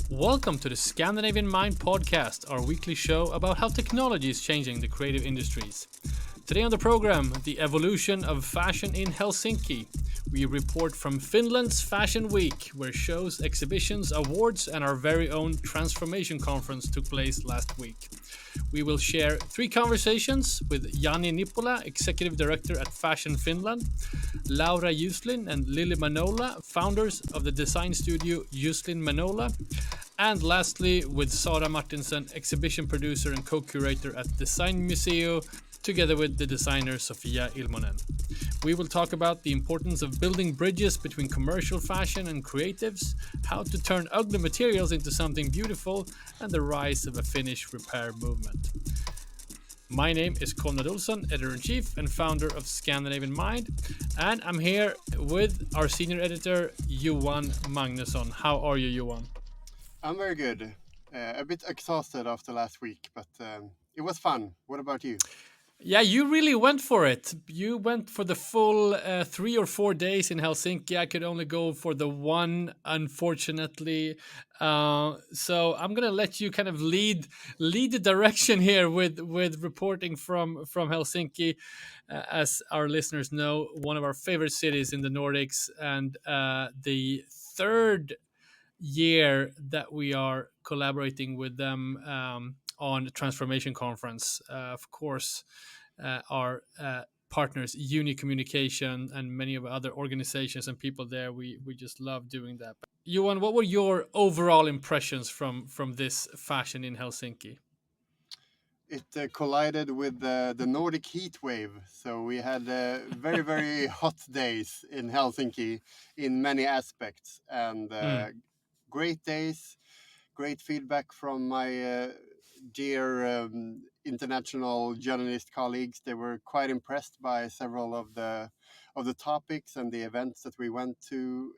Welcome to the Scandinavian Mind podcast, our weekly show about how technology is changing the creative industries. Today on the program, the evolution of fashion in Helsinki. We report from Finland's Fashion Week, where shows, exhibitions, awards, and our very own transformation conference took place last week. We will share 3 conversations with Jani Niipola, Executive Director at Fashion Finland, Laura Juslin and Lilli Maunula, founders of the design studio Juslin Maunula, and lastly with Sara Martinsen, Exhibition Producer and Co-curator at Designmuseo, together with the designer Sofia Ilmonen. We will talk about the importance of building bridges between commercial fashion and creatives, how to turn ugly materials into something beautiful, and the rise of a Finnish repair movement. My name is Konrad Olsson, editor-in-chief and founder of Scandinavian Mind, and I'm here with our senior editor, Johan Magnusson. How are you, Johan? I'm very good. A bit exhausted after last week, but it was fun. What about you? Yeah, you really went for it. You went for the full 3 or 4 days in Helsinki. I could only go for the one, unfortunately. So I'm gonna let you kind of lead the direction here with reporting from Helsinki. As our listeners know, one of our favorite cities in the Nordics, and the third year that we are collaborating with them on the transformation conference. Of course, our partners, Uni Communication, and many of other organizations and people there. We just love doing that. But Johan, what were your overall impressions from this fashion in Helsinki? It collided with the Nordic heat wave, so we had very, very hot days in Helsinki in many aspects, and great days, great feedback from my dear international journalist colleagues. They were quite impressed by several of the topics and the events that we went to.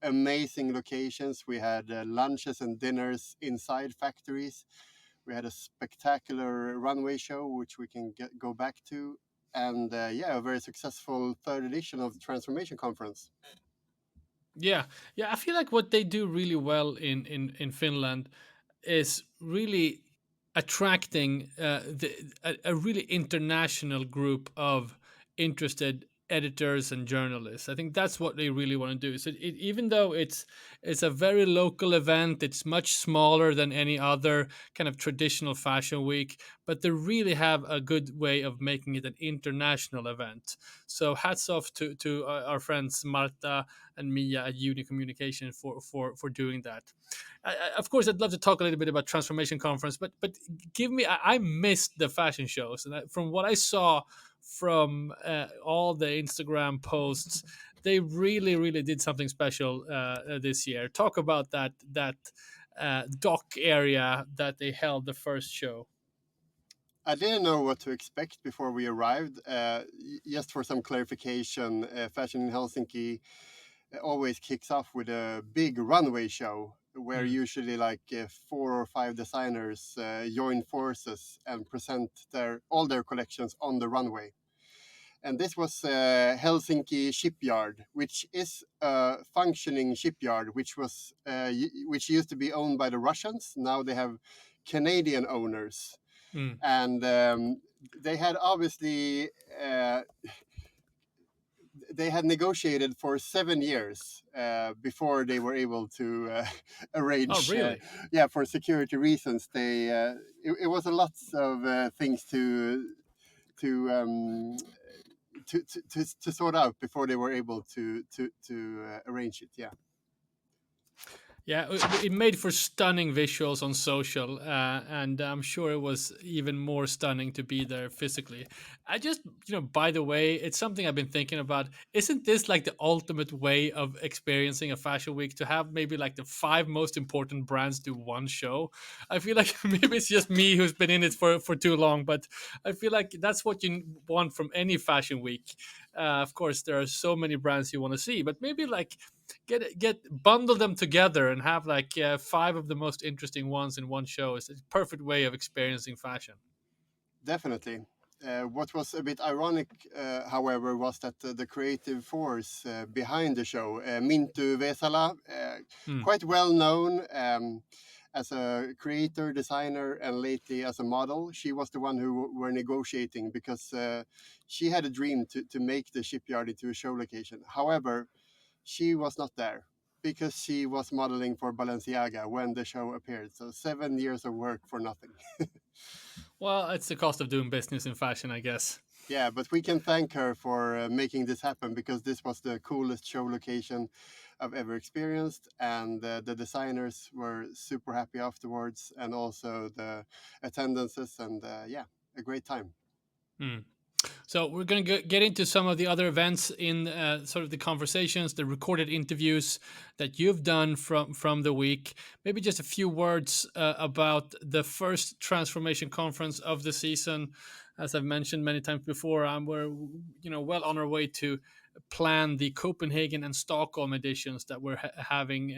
Amazing locations. We had lunches and dinners inside factories. We had a spectacular runway show, which we can go back to. And a very successful third edition of the Transformation Conference. Yeah, I feel like what they do really well in Finland is really attracting a really international group of interested editors and journalists. I think that's what they really want to do. So even though it's a very local event, it's much smaller than any other kind of traditional fashion week, but they really have a good way of making it an international event. So hats off to our friends Marta and Mia at Uni Communication for doing that. Of course, I'd love to talk a little bit about Transformation Conference, but give me. I missed the fashion shows, and from what I saw from all the Instagram posts, they really did something special this year. Talk about that dock area that they held the first show. I didn't know what to expect before we arrived. Just for some clarification, Fashion in Helsinki always kicks off with a big runway show where usually like 4 or 5 designers join forces and present all their collections on the runway. And this was Helsinki shipyard, which is a functioning shipyard, which used to be owned by the Russians. Now they have Canadian owners. And they had obviously they had negotiated for 7 years before they were able to arrange. Oh, really? For security reasons. It was a lot of things to sort out before they were able to arrange it. Yeah, it made for stunning visuals on social, and I'm sure it was even more stunning to be there physically. I just, by the way, it's something I've been thinking about. Isn't this like the ultimate way of experiencing a fashion week, to have maybe like the 5 most important brands do one show? I feel like maybe it's just me who's been in it for too long, but I feel like that's what you want from any fashion week. Of course, there are so many brands you want to see, but maybe like get bundle them together and have like 5 of the most interesting ones in one show. Is a perfect way of experiencing fashion. Definitely. What was a bit ironic, however, was that the creative force behind the show, Mintu Vesala, quite well known as a creator, designer, and lately as a model. She was the one who were negotiating because she had a dream to make the shipyard into a show location. However, she was not there because she was modeling for Balenciaga when the show appeared. So 7 years of work for nothing. Well, it's the cost of doing business in fashion, I guess. Yeah, but we can thank her for making this happen because this was the coolest show location I've ever experienced. And the designers were super happy afterwards, and also the attendances, and yeah, a great time. So we're going to get into some of the other events in sort of the conversations, the recorded interviews that you've done from the week. Maybe just a few words about the first transformation conference of the season. As I've mentioned many times before, we're well on our way to plan the Copenhagen and Stockholm editions that we're having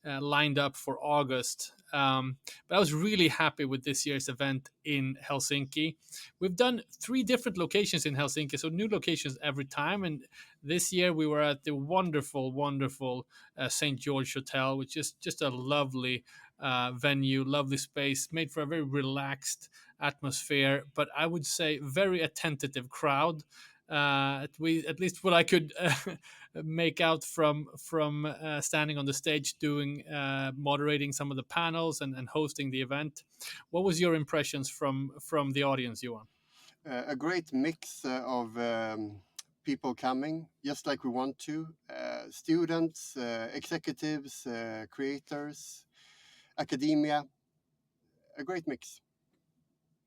lined up for August. But I was really happy with this year's event in Helsinki. We've done 3 different locations in Helsinki, so new locations every time. And this year we were at the wonderful St. George Hotel, which is just a lovely venue, lovely space, made for a very relaxed atmosphere, but I would say very attentive crowd. At least what I could make out from standing on the stage, doing moderating some of the panels and hosting the event. What was your impressions from the audience, Johan? A great mix of people coming, just like we want to. Students, executives, creators, academia. A great mix.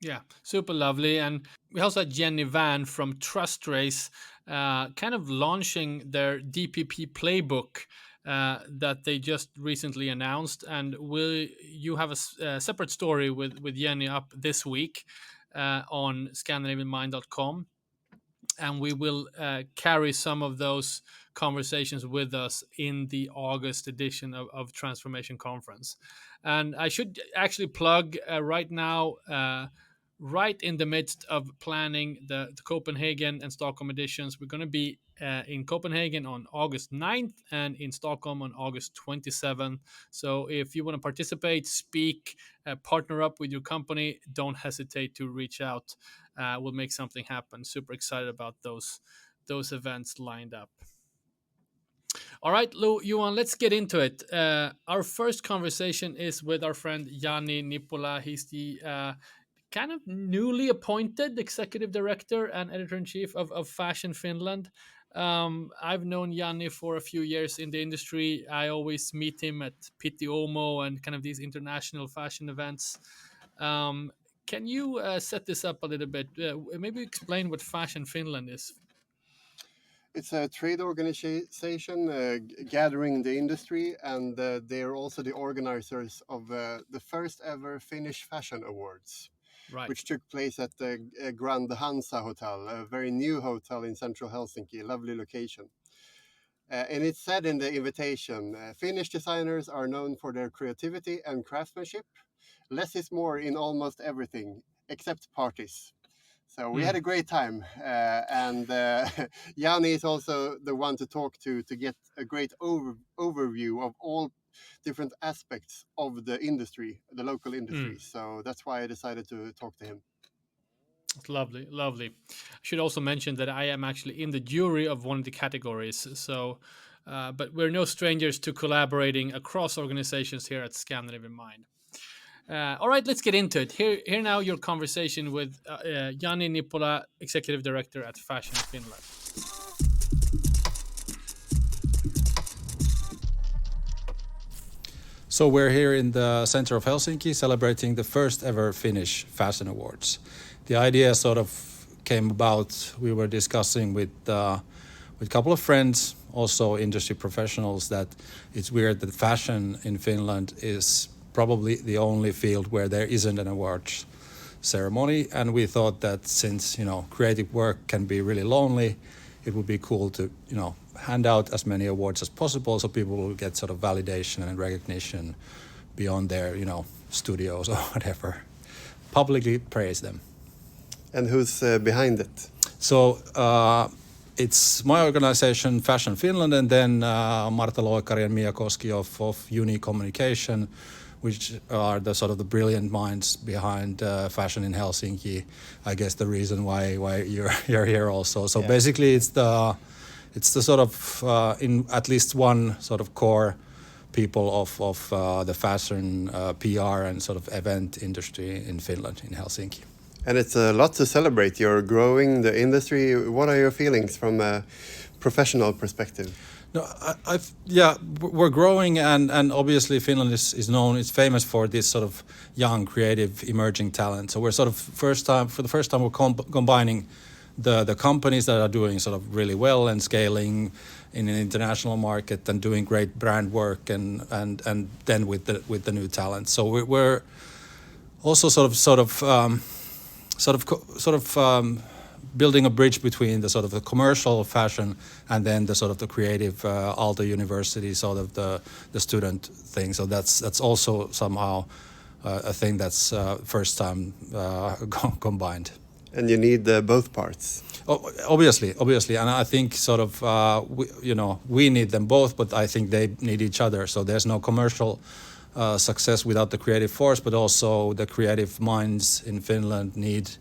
Yeah, super lovely. And we also had Jenny Van from Trust Race kind of launching their DPP playbook that they just recently announced. And you have a separate story with Jenny up this week on ScandinavianMind.com. And we will carry some of those conversations with us in the August edition of Transformation Conference. And I should actually plug right now, right in the midst of planning the Copenhagen and Stockholm editions, we're going to be in Copenhagen on August 9th and in Stockholm on August 27th. So if you want to participate, speak, partner up with your company, don't hesitate to reach out. We'll make something happen. Super excited about those events lined up. All right, Johan, let's get into it. Our first conversation is with our friend Jani Niipola. He's the kind of newly appointed executive director and editor-in-chief of Fashion Finland. I've known Jani for a few years in the industry. I always meet him at Pitti Uomo and kind of these international fashion events. Can you set this up a little bit? Maybe explain what Fashion Finland is. It's a trade organization gathering the industry, and they're also the organizers of the first ever Finnish Fashion Awards, Right. which took place at the Grand Hansa Hotel, a very new hotel in central Helsinki, a lovely location. And it said in the invitation, Finnish designers are known for their creativity and craftsmanship. Less is more in almost everything, except parties. So we had a great time, and Jani is also the one to talk to get a great overview of all different aspects of the industry, the local industry. So that's why I decided to talk to him. It's lovely, lovely. I should also mention that I am actually in the jury of one of the categories. So, but we're no strangers to collaborating across organizations here at Scandinavian Mind. All right, let's get into it. Here now your conversation with Jani Niipola, Executive Director at Fashion Finland. So we're here in the center of Helsinki celebrating the first ever Finnish Fashion Awards. The idea sort of came about, we were discussing with a couple of friends, also industry professionals, that it's weird that fashion in Finland is probably the only field where there isn't an awards ceremony, and we thought that since creative work can be really lonely, it would be cool to hand out as many awards as possible so people will get sort of validation and recognition beyond their studios or whatever. Publicly praise them. And who's behind it? So it's my organization, Fashion Finland, and then Marta Loikari and Mia Koski of Uni Communication, which are the sort of the brilliant minds behind fashion in Helsinki. I guess the reason why you're here also. So basically, it's the sort of in at least one sort of core people of the fashion PR and sort of event industry in Finland, in Helsinki. And it's a lot to celebrate. You're growing the industry. What are your feelings from a professional perspective? No, we're growing, and obviously Finland is known. It's famous for this sort of young, creative, emerging talent. So we're sort of for the first time we're combining the companies that are doing sort of really well and scaling in an international market and doing great brand work, and then with the new talent. So we're also sort of building a bridge between the sort of the commercial fashion and then the sort of the creative Aalto University sort of the student thing. So that's also somehow a thing that's first time combined. And you need both parts. Obviously, and I think sort of we need them both, but I think they need each other. So there's no commercial success without the creative force, but also the creative minds in Finland need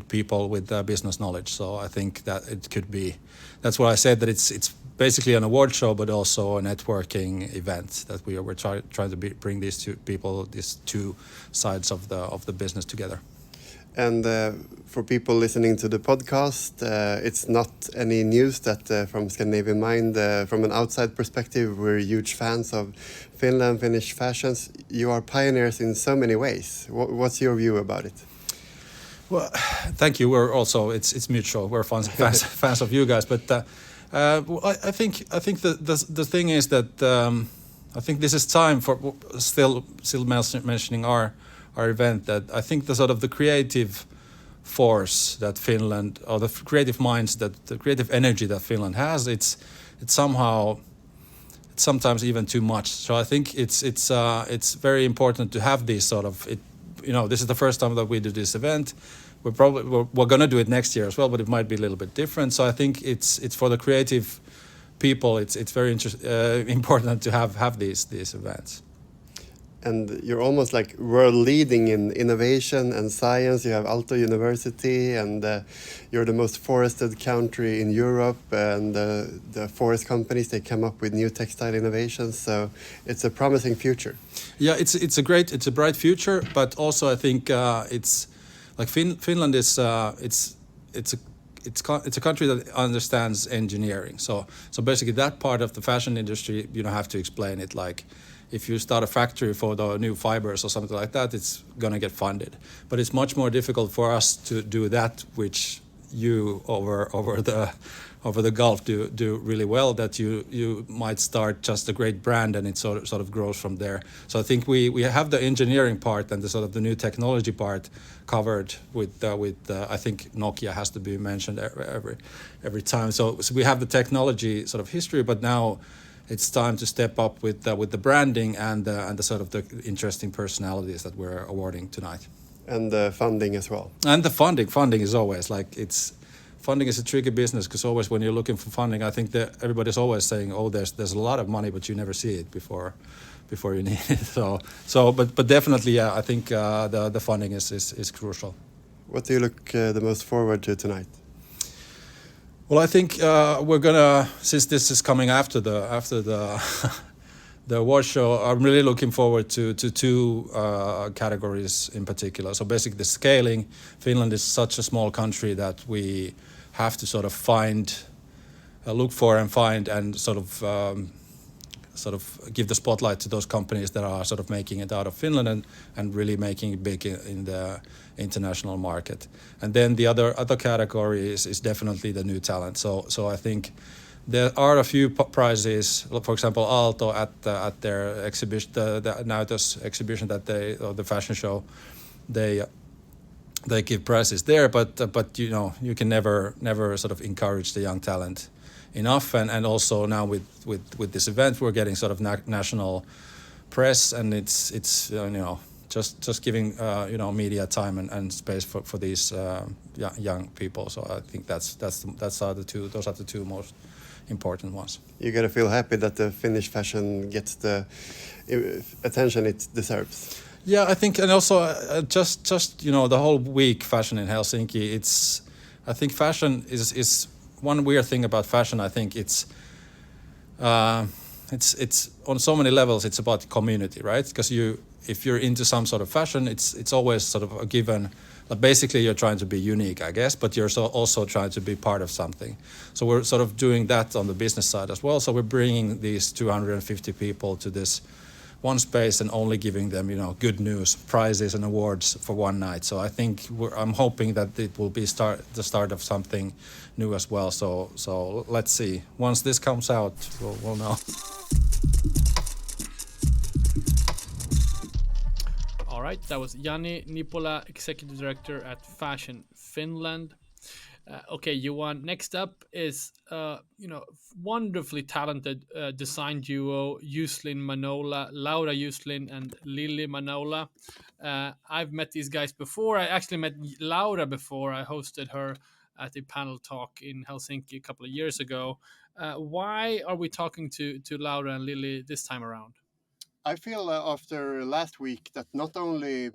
people with business knowledge. So I think that it could be. That's why I said that it's basically an award show, but also a networking event that we're trying to bring these two sides of the business together. And for people listening to the podcast, it's not any news that from Scandinavian Mind, from an outside perspective, we're huge fans of Finland, Finnish fashions. You are pioneers in so many ways. What's your view about it? Well, thank you. We're also it's mutual. We're fans of you guys. But I think the thing is that I think this is time for still mentioning our event, that I think the sort of the creative force that Finland, or the creative minds, that the creative energy that Finland has, it's sometimes even too much. So I think it's very important to have these sort of this is the first time that we do this event. We're going to do it next year as well, but it might be a little bit different. So I think it's for the creative people. It's very important to have these events. And you're almost like world leading in innovation and science. You have Aalto University, and you're the most forested country in Europe. And the forest companies, they come up with new textile innovations. So it's a promising future. Yeah, it's a bright future. But also I think it's like Finland is it's a country that understands engineering. So basically that part of the fashion industry, you don't have to explain it. Like, if you start a factory for the new fibers or something like that, it's going to get funded. But it's much more difficult for us to do that, which you over the Gulf do really well, that you might start just a great brand and it sort of grows from there. So I think we have the engineering part and the sort of the new technology part covered with I think Nokia has to be mentioned every time. So we have the technology sort of history, but now it's time to step up with the branding and the sort of the interesting personalities that we're awarding tonight. And the funding as well. And the funding is always like funding is a tricky business, because always when you're looking for funding, I think that everybody's always saying, oh, there's a lot of money, but you never see it before you need it. But definitely, yeah, I think the funding is crucial. What do you look the most forward to tonight? Well, I think we're gonna, since this is coming after the the award show, I'm really looking forward to two categories in particular. So basically the scaling. Finland is such a small country that we have to sort of look for and find and sort of give the spotlight to those companies that are sort of making it out of Finland and really making it big in the international market. And then the other category is definitely the new talent. So I think there are a few prizes. For example, Aalto at their exhibition, the Näytös exhibition that or the fashion show, they give prizes there. But you can never sort of encourage the young talent enough. And also now with this event, we're getting sort of national press, and it's just giving media time and space for these young people. So I think those are the two most important ones. You gotta feel happy that the Finnish fashion gets the attention it deserves. Yeah, I think, and also just the whole week fashion in Helsinki. I think fashion is one weird thing about fashion. I think it's on so many levels. It's about community, right? Because if you're into some sort of fashion, it's always sort of a given. Like basically, you're trying to be unique, I guess, but you're also trying to be part of something. So we're sort of doing that on the business side as well. So we're bringing these 250 people to this one space and only giving them, good news, prizes and awards for one night. So I think I'm hoping that it will be the start of something new as well. So let's see. Once this comes out, we'll know. All right, that was Jani Niipola, Executive Director at Fashion Finland. Okay, Johan, next up is, wonderfully talented design duo, Laura Juslin and Lilli Maunula. I've met these guys before. I actually met Laura before. I hosted her at a panel talk in Helsinki a couple of years ago. Why are we talking to Laura and Lilli this time around? I feel after last week that not only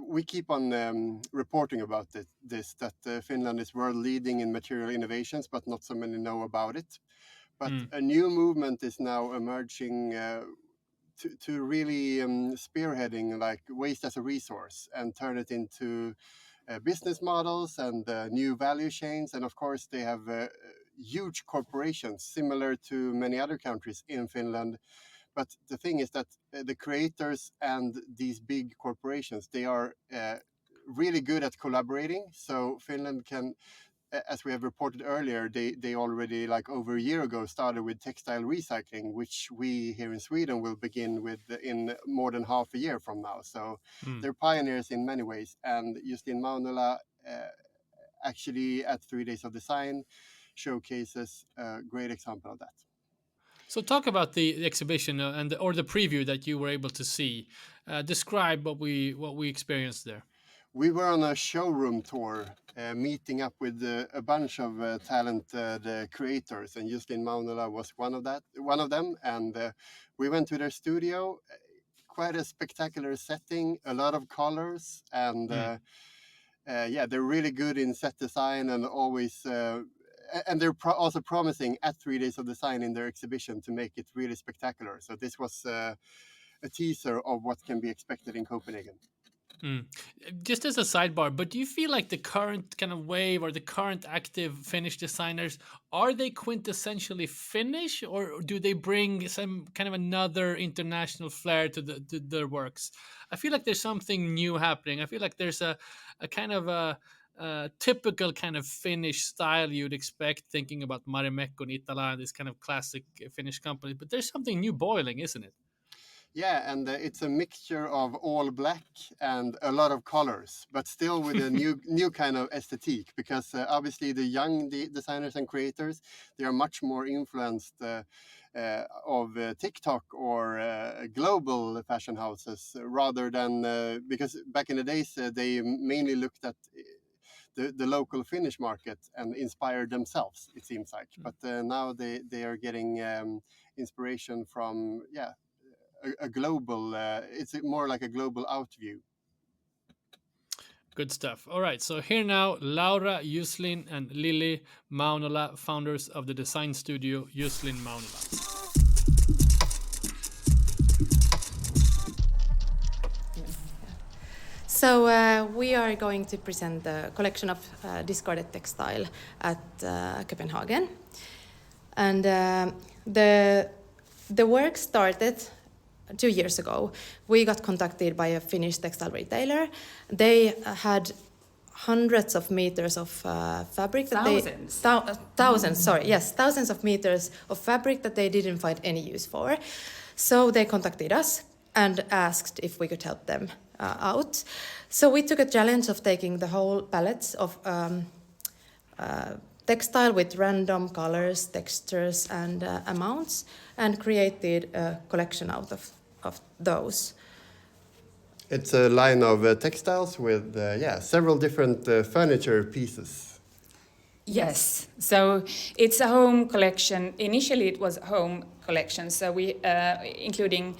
we keep on reporting about that Finland is world leading in material innovations, but not so many know about it. But a new movement is now emerging to really spearheading like waste as a resource and turn it into business models and new value chains. And of course, they have huge corporations similar to many other countries in Finland. But the thing is that the creators and these big corporations, they are really good at collaborating. So Finland can, as we have reported earlier, they already like over a year ago started with textile recycling, which we here in Sweden will begin with in more than half a year from now. So they're pioneers in many ways. And Juslin Maunula actually at 3 Days of Design showcases a great example of that. So talk about the exhibition or the preview that you were able to see. Describe what we experienced there. We were on a showroom tour, meeting up with a bunch of talented creators, and Juslin Maunula was one of them. And we went to their studio, quite a spectacular setting, a lot of colors, and they're really good in set design and always. And they're also promising at 3 Days of Design in their exhibition to make it really spectacular. So this was a teaser of what can be expected in Copenhagen. Just as a sidebar, but do you feel like the current kind of wave or the current active Finnish designers, are they quintessentially Finnish, or do they bring some kind of another international flair to their works? I feel like there's something new happening. I feel like there's a kind of a typical kind of Finnish style you'd expect, thinking about Marimekko and Itala and this kind of classic Finnish company. But there's something new boiling, isn't it? Yeah, and it's a mixture of all black and a lot of colors, but still with a new kind of aesthetic. Because obviously the young designers and creators, they are much more influenced of TikTok or global fashion houses rather than because back in the days they mainly looked at the local Finnish market and inspired themselves. It seems like, but now they are getting inspiration from a global, it's more like a global out view. Good stuff. All right, so here now, Laura Juslin and Lilli Maunula, founders of the design studio Juslin Maunula. So we are going to present the collection of discarded textile at Copenhagen. And the work started 2 years ago. We got contacted by a Finnish textile retailer. They had hundreds of meters of fabric. Thousands of meters of fabric that they didn't find any use for. So they contacted us and asked if we could help them out. So we took a challenge of taking the whole palettes of textile with random colors, textures, and amounts, and created a collection out of those. It's a line of textiles with several different furniture pieces. Yes, so it's a home collection. Initially, it was a home collection, so we including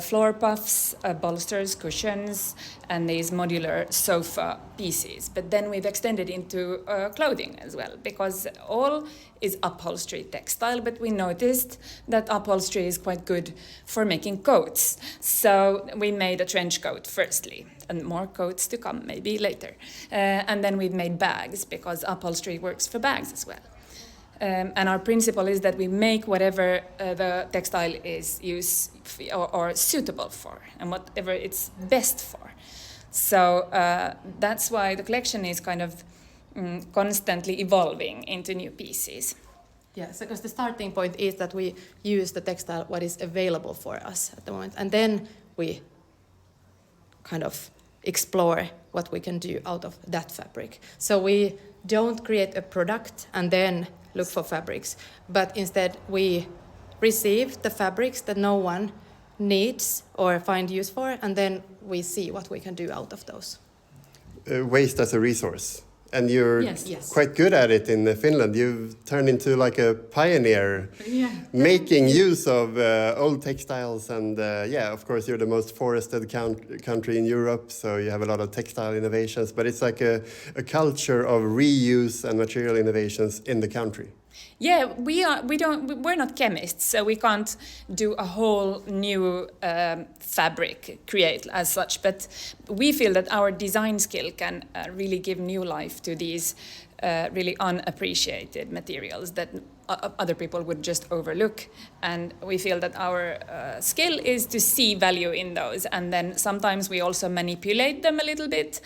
floor puffs, bolsters, cushions, and these modular sofa pieces. But then we've extended into clothing as well, because all is upholstery textile, but we noticed that upholstery is quite good for making coats. So we made a trench coat firstly, and more coats to come maybe later. And then we've made bags, because upholstery works for bags as well. And our principle is that we make whatever the textile is used or suitable for, and whatever it's best for. So that's why the collection is kind of constantly evolving into new pieces. Yeah, so because the starting point is that we use the textile what is available for us at the moment, and then we kind of explore what we can do out of that fabric. So we don't create a product and then look for fabrics, but instead we receive the fabrics that no one needs or find use for, and then we see what we can do out of those. Waste as a resource. And you're Yes. quite good at it in Finland. You've turned into like a pioneer, making use of old textiles. And of course, you're the most forested country in Europe, so you have a lot of textile innovations. But it's like a culture of reuse and material innovations in the country. Yeah, we're not chemists, so we can't do a whole new fabric create as such, but we feel that our design skill can really give new life to these really unappreciated materials that other people would just overlook. And we feel that our skill is to see value in those, and then sometimes we also manipulate them a little bit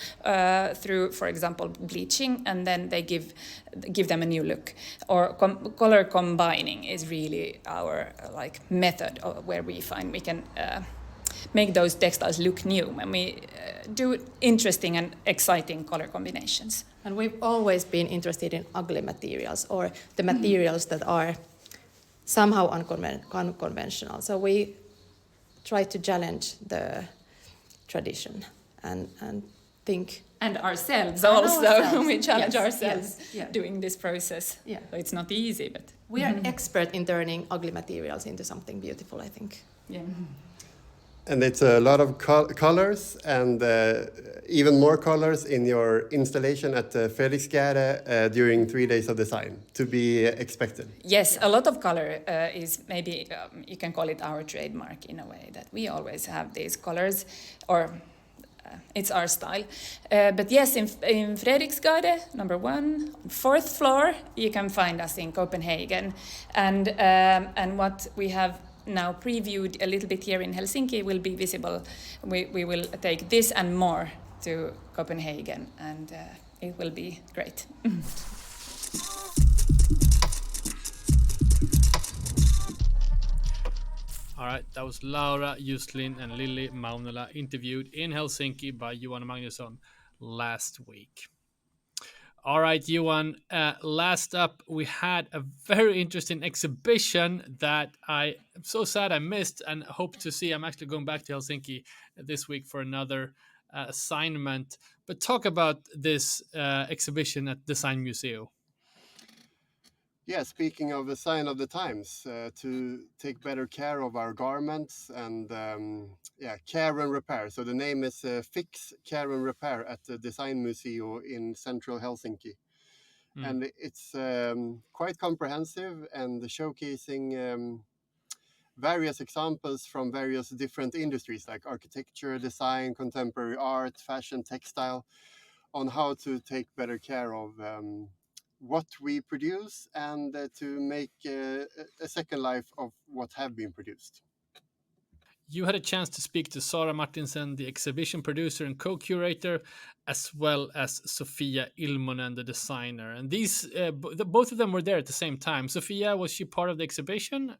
through, for example, bleaching, and then they give them a new look. Or color combining is really our method where we find we can make those textiles look new when we do interesting and exciting color combinations. And we've always been interested in ugly materials, or the materials that are somehow unconventional. So we try to challenge the tradition and think. And ourselves also. We challenge ourselves yes. doing this process. Yeah. So it's not easy, but We are expert in turning ugly materials into something beautiful, I think. yeah. And it's a lot of colors, and even more colors in your installation at Fredriksgade during 3 days of design, to be expected. Yes, a lot of color is maybe, you can call it our trademark in a way, that we always have these colors, or it's our style. But yes, in Fredriksgade, number 1, 4th floor, you can find us in Copenhagen. And what we have now previewed a little bit here in Helsinki will be visible. We will take this and more to Copenhagen, and it will be great. All right, that was Laura Juslin and Lilli Maunula, interviewed in Helsinki by Johan and Magnusson last week. All right, Johan, last up, we had a very interesting exhibition that I'm so sad I missed and hope to see. I'm actually going back to Helsinki this week for another assignment. But talk about this exhibition at Designmuseo. Yeah, speaking of a sign of the times, to take better care of our garments and care and repair. So the name is Fix, Care and Repair at the Designmuseo in central Helsinki. And it's quite comprehensive and showcasing various examples from various different industries like architecture, design, contemporary art, fashion, textile, on how to take better care of what we produce and to make a second life of what have been produced. You had a chance to speak to Sara Martinsen, the exhibition producer and co-curator, as well as Sofia Ilmonen, the designer. And these, both of them were there at the same time. Sofia, was she part of the exhibition?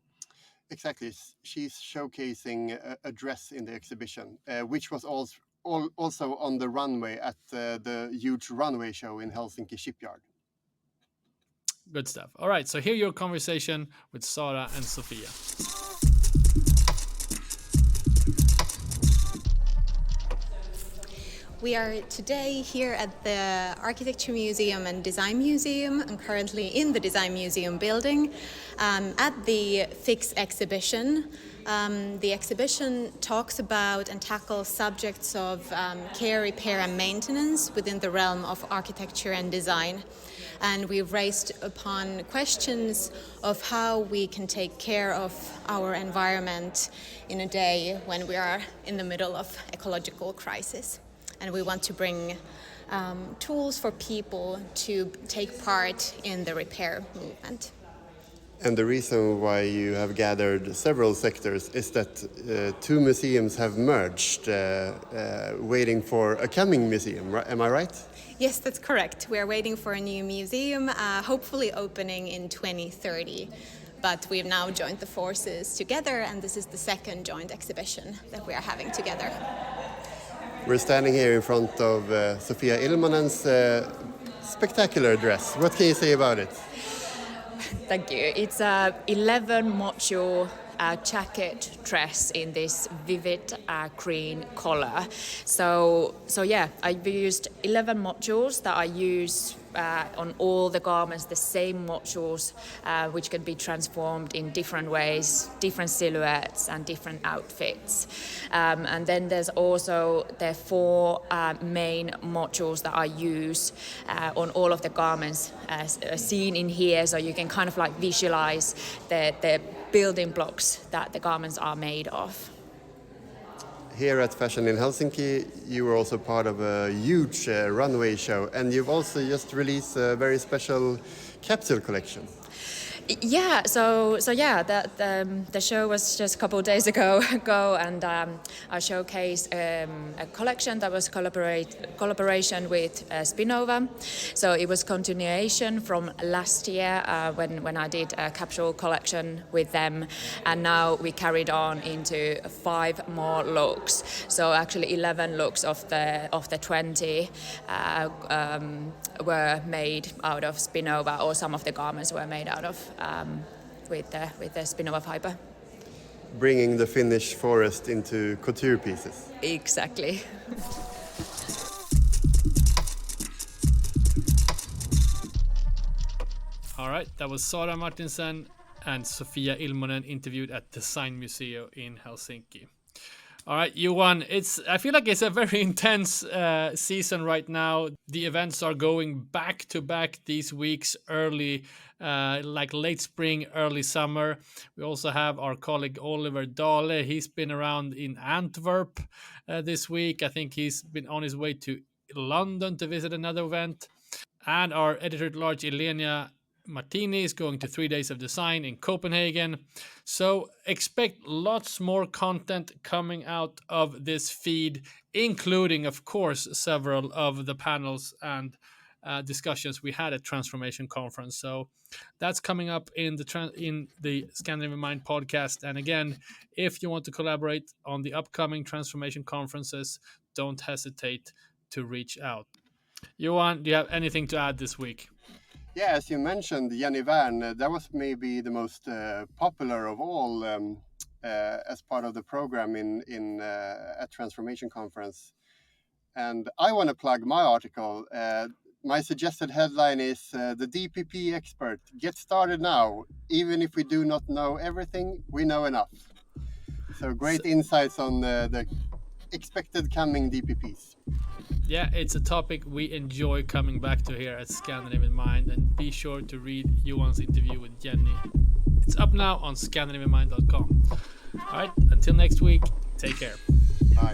Exactly. She's showcasing a dress in the exhibition, which was also on the runway at the huge runway show in Helsinki Shipyard. Good stuff. All right, so hear your conversation with Sara and Sofia. We are today here at the Architecture Museum and Design Museum. I'm currently in the Design Museum building at the FIX exhibition. The exhibition talks about and tackles subjects of care, repair and maintenance within the realm of architecture and design. And we've raised upon questions of how we can take care of our environment in a day when we are in the middle of ecological crisis. And we want to bring tools for people to take part in the repair movement. And the reason why you have gathered several sectors is that two museums have merged, waiting for a coming museum, right? Am I right? Yes, that's correct. We are waiting for a new museum, hopefully opening in 2030. But we've now joined the forces together, and this is the second joint exhibition that we are having together. We're standing here in front of Sofia Ilmonen's spectacular dress. What can you say about it? Thank you. It's a 11 module jacket dress in this vivid green color. So yeah, I've used 11 modules that I use on all the garments, the same modules, which can be transformed in different ways, different silhouettes and different outfits. And then there's also the 4 main modules that I use on all of the garments as seen in here, so you can kind of like visualize the building blocks that the garments are made of. Here at Fashion in Helsinki, you were also part of a huge runway show, and you've also just released a very special capsule collection. Yeah, so yeah, the show was just a couple of days ago, and I showcased a collection that was collaboration with Spinnova. So it was continuation from last year when I did a capsule collection with them, and now we carried on into 5 more looks. So actually 11 looks of the 20 were made out of Spinnova, or some of the garments were made out of with the Spinnova fiber. Bringing the Finnish forest into couture pieces. Exactly. All right, that was Sara Martinsen and Sofia Ilmonen interviewed at Designmuseo in Helsinki. All right, Johan, I feel like it's a very intense season right now. The events are going back to back these weeks, early, like late spring, early summer. We also have our colleague Oliver Dahle. He's been around in Antwerp this week. I think he's been on his way to London to visit another event. And our editor-at-large Elena Martini is going to 3 days of design in Copenhagen. So expect lots more content coming out of this feed, including, of course, several of the panels and discussions we had at Transformation Conference. So that's coming up in the Scandinavian Mind podcast. And again, if you want to collaborate on the upcoming Transformation Conferences, don't hesitate to reach out. Johan, do you have anything to add this week? Yeah, as you mentioned, Jani Niipola, that was maybe the most popular of all as part of the program at Transformation Conference. And I want to plug my article. My suggested headline is The DPP Expert. Get started now. Even if we do not know everything, we know enough. So great insights on the expected coming DPPs. Yeah, it's a topic we enjoy coming back to here at Scandinavian Mind, and be sure to read Johan's interview with Jenny. It's up now on scandinavianmind.com. All right, until next week, take care. Bye.